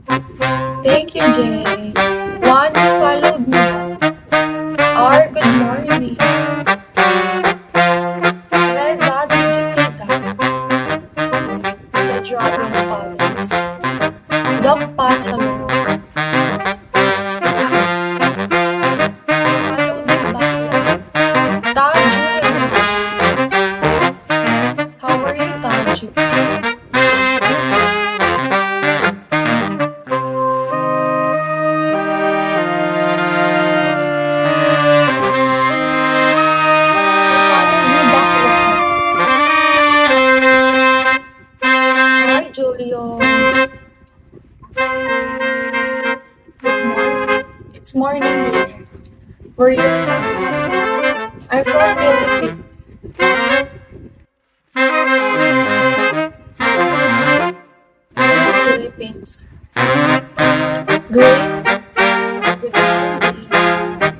Thank you, Jay. One, you followed me. R, good morning. Reza, did you see that? The dragon palace. Doc Pat, hello. Followed me back. Taju, hello. How are you, Taju? You followed me back. Hi, Julio. Good morning. It's morning here. Where are you from? I'm from Philippines. Philippines. Great. Good morning.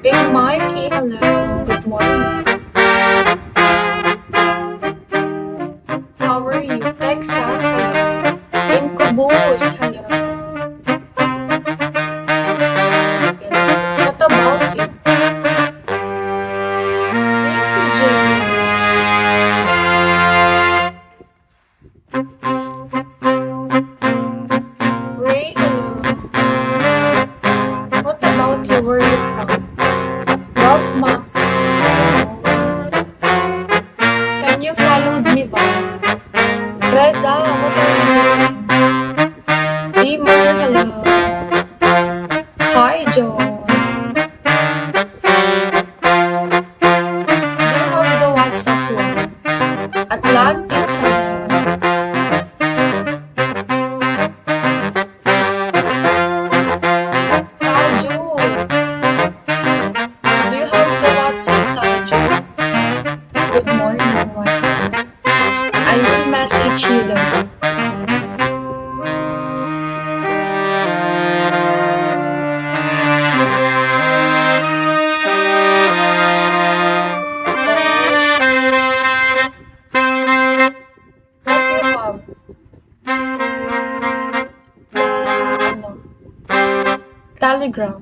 Big Mikey, hello. Good morning. How are you? Texas, hello. Incubus, hello. Philippines. What about you? Thank you, Jay. Ray, hello. What about you? Where are you from? Rob Max, hello. Can you follow me back? Reza, what are you doing? Beamer, hello. Hi, John. Do you have the WhatsApp one? Atlantis, hello. Taju, do you have the WhatsApp, Taju? Good morning, WhatsApp. I will message you though. What do you have? Ano? Telegram.